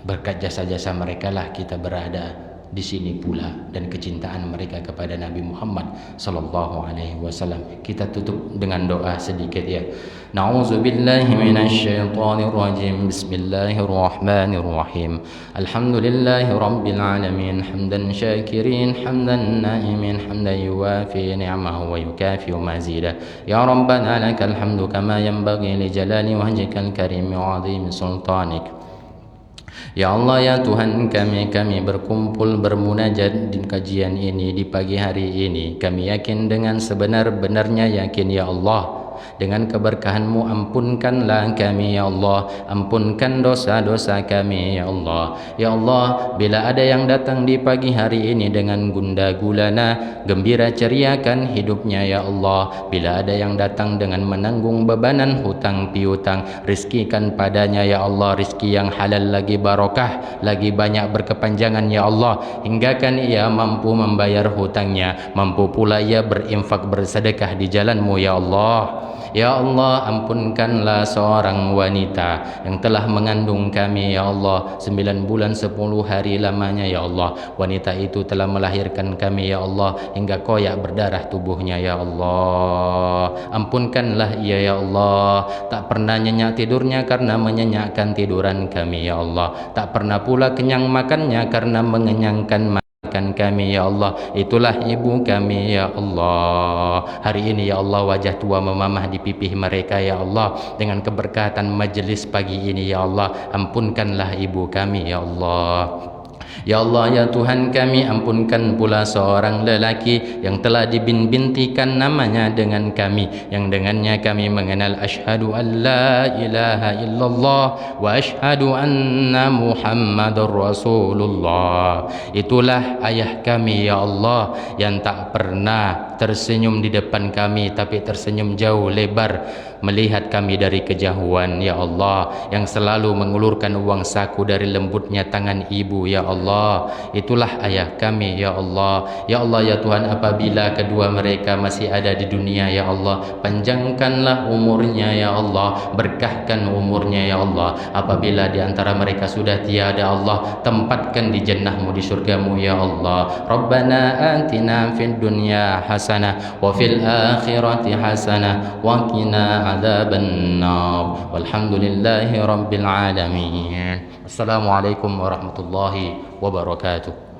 A: berkat jasa-jasa mereka lah kita berada di sini pula, dan kecintaan mereka kepada Nabi Muhammad sallallahu alaihi wasallam. Kita tutup dengan doa sedikit ya. Na'udzubillahi minasyaitonir rajim. Bismillahirrahmanirrahim. Alhamdulillahi rabbil alamin, hamdan syakirin, hamdan na'imin, hamdan yuwafi ni'amahu wa yukafi mazida. Ya Rabbana lakal hamdu kama yanbaghi li jalali wajhikal karim wa 'azimi sultanik. Ya Allah, ya Tuhan kami berkumpul bermunajat di kajian ini di pagi hari ini. Kami yakin dengan sebenar-benarnya yakin ya Allah, dengan keberkahan-Mu ampunkanlah kami ya Allah, ampunkan dosa-dosa kami ya Allah. Ya Allah, bila ada yang datang di pagi hari ini dengan gundah gulana, gembira ceriakan hidupnya ya Allah. Bila ada yang datang dengan menanggung bebanan hutang piutang, rizkikan padanya ya Allah, rizki yang halal lagi barokah, lagi banyak berkepanjangan ya Allah, hinggakan ia mampu membayar hutangnya, mampu pula ia berinfak bersedekah di jalan-Mu ya Allah. Ya Allah, ampunkanlah seorang wanita yang telah mengandung kami ya Allah 9 bulan 10 hari lamanya ya Allah. Wanita itu telah melahirkan kami ya Allah hingga koyak berdarah tubuhnya ya Allah. Ampunkanlah ia ya Allah, tak pernah nyenyak tidurnya karena menyenyakkan tiduran kami ya Allah, tak pernah pula kenyang makannya karena mengenyangkan kami ya Allah. Itulah ibu kami ya Allah. Hari ini ya Allah, wajah tua memamah di pipih mereka ya Allah. Dengan keberkatan majelis pagi ini ya Allah, ampunkanlah ibu kami ya Allah. Ya Allah, ya Tuhan kami, ampunkan pula seorang lelaki yang telah dibintikan namanya dengan kami, yang dengannya kami mengenal asyhadu an la ilaha illallah wa asyhadu anna Muhammadar Rasulullah. Itulah ayah kami ya Allah, yang tak pernah tersenyum di depan kami, tapi tersenyum jauh lebar melihat kami dari kejauhan ya Allah, yang selalu mengulurkan uang saku dari lembutnya tangan ibu ya Allah. Itulah ayah kami ya Allah. Ya Allah, ya Tuhan, apabila kedua mereka masih ada di dunia ya Allah, panjangkanlah umurnya ya Allah, berkahkan umurnya ya Allah. Apabila di antara mereka sudah tiada Allah, tempatkan di jannah-Mu, di surga-Mu ya Allah. Rabbana atina fid dunya hasanah wa fil akhirati hasanah wa qina adzaban nar. Walhamdulillahi rabbil alamin. Assalamualaikum warahmatullahi wabarakatuh.